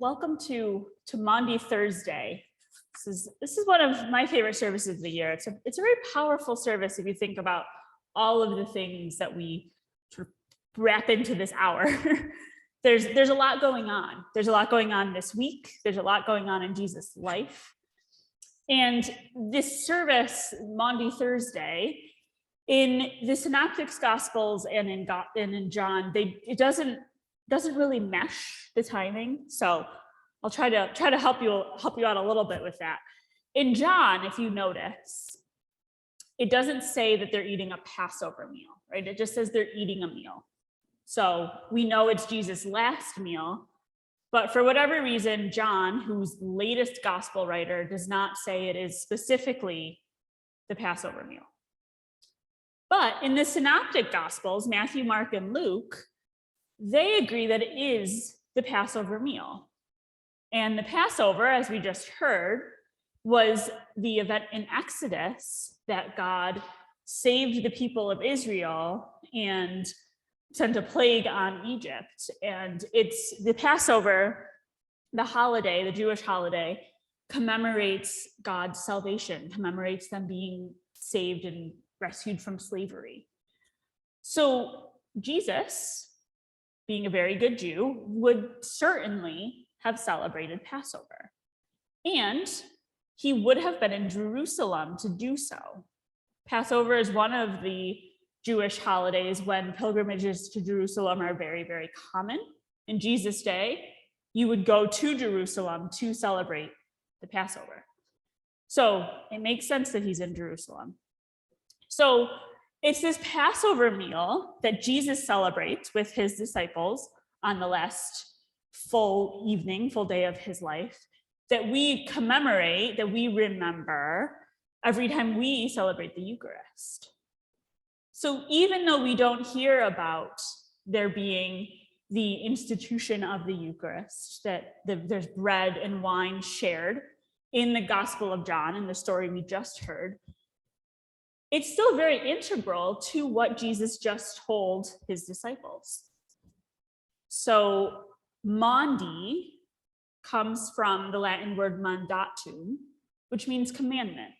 welcome to Maundy Thursday. This is one of my favorite services of the year. It's a very powerful service if you think about all of the things that we sort of wrap into this hour. There's a lot going on. There's a lot going on this week. There's a lot going on in Jesus' life. And this service, Maundy Thursday, in the Synoptic Gospels and in John, it doesn't really mesh the timing. So I'll try to help you out a little bit with that. In John, if you notice, it doesn't say that they're eating a Passover meal, right? It just says they're eating a meal. So we know it's Jesus' last meal, but for whatever reason, John, who's the latest gospel writer, does not say it is specifically the Passover meal. But in the Synoptic Gospels, Matthew, Mark, and Luke, they agree that it is the Passover meal. And the Passover, as we just heard, was the event in Exodus that God saved the people of Israel and sent a plague on Egypt. And it's the Passover, the holiday, the Jewish holiday, commemorates God's salvation, commemorates them being saved and rescued from slavery. So Jesus, being a very good Jew, would certainly have celebrated Passover. And he would have been in Jerusalem to do so. Passover is one of the Jewish holidays when pilgrimages to Jerusalem are very, very common. In Jesus' day, you would go to Jerusalem to celebrate the Passover. So it makes sense that he's in Jerusalem. So it's this Passover meal that Jesus celebrates with his disciples on the last full day of his life, that we commemorate, that we remember every time we celebrate the Eucharist. So even though we don't hear about there being the institution of the Eucharist, that there's bread and wine shared in the Gospel of John, in the story we just heard, it's still very integral to what Jesus just told his disciples. So Maundy comes from the Latin word mandatum, which means commandment.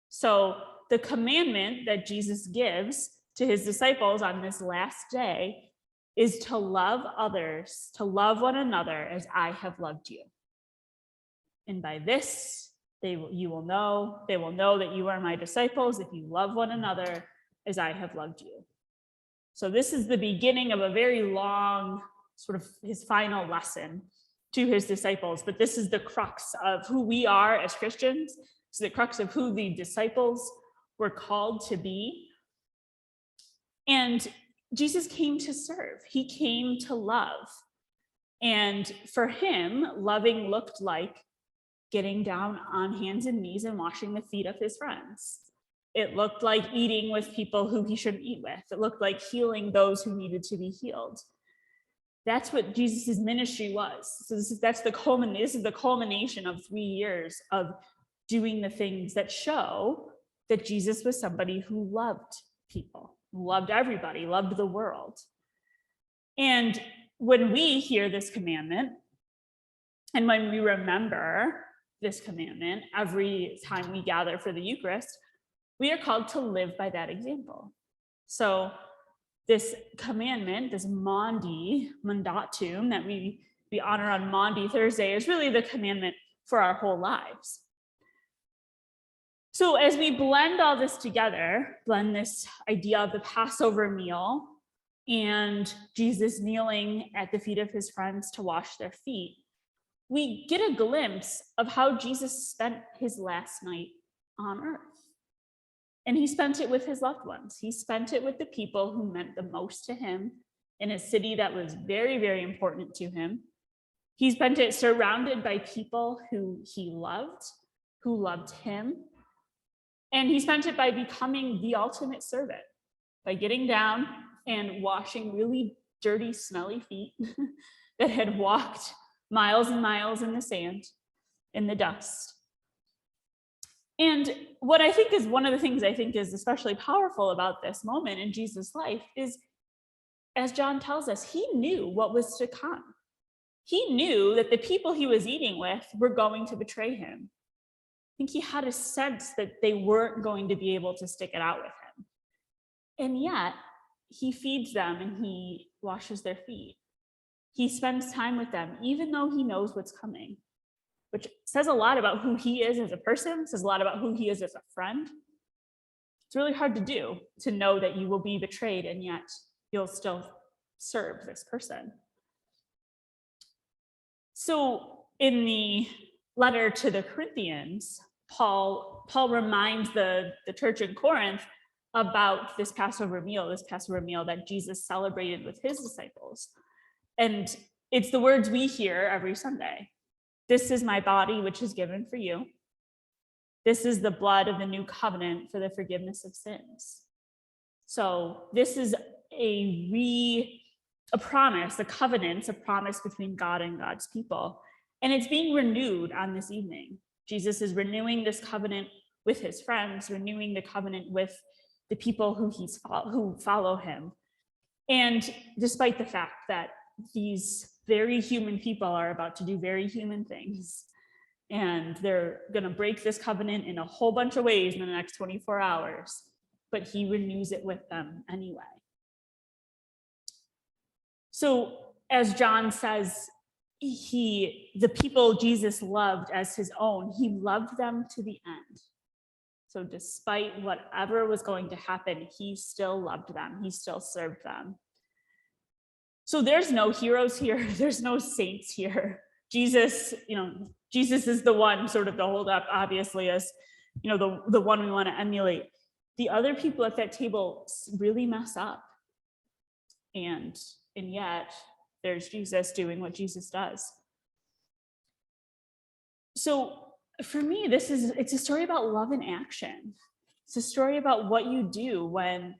So the commandment that Jesus gives to his disciples on this last day is to love others, to love one another as I have loved you. And by this, they will know that you are my disciples if you love one another as I have loved you. So this is the beginning of a very long, sort of his final lesson to his disciples, but this is the crux of who we are as Christians. It's the crux of who the disciples were called to be. And Jesus came to serve. He came to love. And for him, loving looked like getting down on hands and knees and washing the feet of his friends. It looked like eating with people who he shouldn't eat with. It looked like healing those who needed to be healed. That's what Jesus' ministry was. So this is the culmination of 3 years of doing the things that show that Jesus was somebody who loved people, loved everybody, loved the world. And when we hear this commandment, and when we remember this commandment every time we gather for the Eucharist, we are called to live by that example. So this commandment, this mandatum that we honor on Maundy Thursday, is really the commandment for our whole lives. So as we blend all this together, blend this idea of the Passover meal and Jesus kneeling at the feet of his friends to wash their feet, we get a glimpse of how Jesus spent his last night on earth. And he spent it with his loved ones. He spent it with the people who meant the most to him in a city that was very, very important to him. He spent it surrounded by people who he loved, who loved him. And he spent it by becoming the ultimate servant, by getting down and washing really dirty, smelly feet that had walked miles and miles in the sand, in the dust. And what I think is one of the things I think is especially powerful about this moment in Jesus' life is, as John tells us, he knew what was to come. He knew that the people he was eating with were going to betray him. I think he had a sense that they weren't going to be able to stick it out with him. And yet, he feeds them and he washes their feet. He spends time with them, even though he knows what's coming, which says a lot about who he is as a person, says a lot about who he is as a friend. It's really hard to do, to know that you will be betrayed and yet you'll still serve this person. So in the letter to the Corinthians, Paul reminds the church in Corinth about this Passover meal that Jesus celebrated with his disciples. And it's the words we hear every Sunday. This is my body, which is given for you. This is the blood of the new covenant for the forgiveness of sins. So this is a promise, a covenant, a promise between God and God's people. And it's being renewed on this evening. Jesus is renewing this covenant with his friends, renewing the covenant with the people who follow him. And despite the fact that these very human people are about to do very human things, and they're going to break this covenant in a whole bunch of ways in the next 24 hours, but he renews it with them anyway. So as John says, the people Jesus loved as his own, he loved them to the end. So despite whatever was going to happen, he still loved them. He still served them. So there's no heroes here. There's no saints here. Jesus is the one sort of to hold up, obviously, as the one we want to emulate. The other people at that table really mess up. And yet there's Jesus doing what Jesus does. So for me, it's a story about love in action. It's a story about what you do when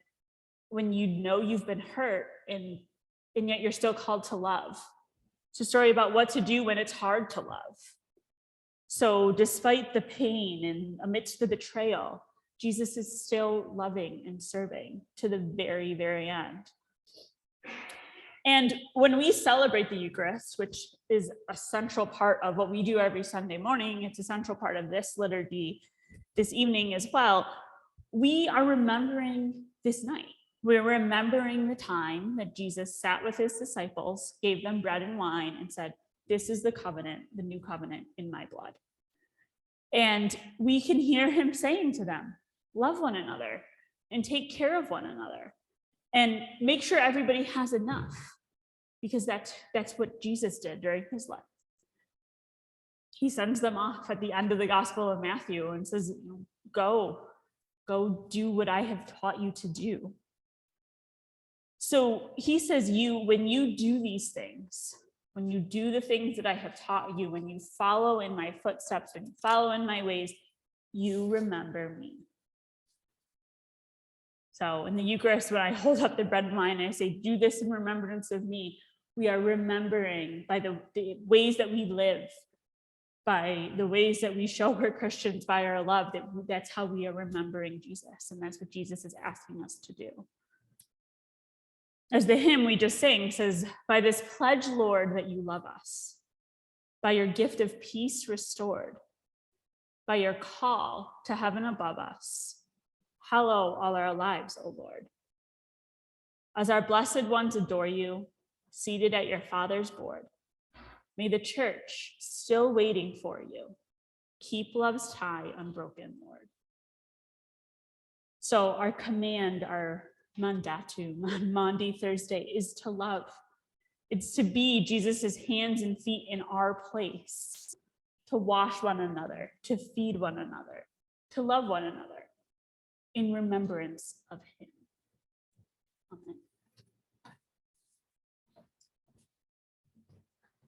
you know you've been hurt and yet you're still called to love. It's a story about what to do when it's hard to love. So despite the pain and amidst the betrayal, Jesus is still loving and serving to the very, very end. And when we celebrate the Eucharist, which is a central part of what we do every Sunday morning, it's a central part of this liturgy this evening as well, we are remembering this night. We're remembering the time that Jesus sat with his disciples, gave them bread and wine, and said, "This is the covenant, the new covenant in my blood." And we can hear him saying to them, love one another and take care of one another and make sure everybody has enough, because that's what Jesus did during his life. He sends them off at the end of the Gospel of Matthew and says, go do what I have taught you to do. So he says, when you do these things, when you do the things that I have taught you, when you follow in my footsteps and follow in my ways, you remember me. So in the Eucharist, when I hold up the bread and wine and I say, do this in remembrance of me, we are remembering by the ways that we live, by the ways that we show we're Christians, by our love, that's how we are remembering Jesus. And that's what Jesus is asking us to do. As the hymn we just sang says, by this pledge, Lord, that you love us, by your gift of peace restored, by your call to heaven above us, hallow all our lives, O Lord. As our blessed ones adore you, seated at your Father's board, may the church, still waiting for you, keep love's tie unbroken, Lord. So our command, our mandatum on Maundy Thursday is to love. It's to be Jesus's hands and feet in our place, to wash one another, to feed one another, to love one another in remembrance of him. Amen.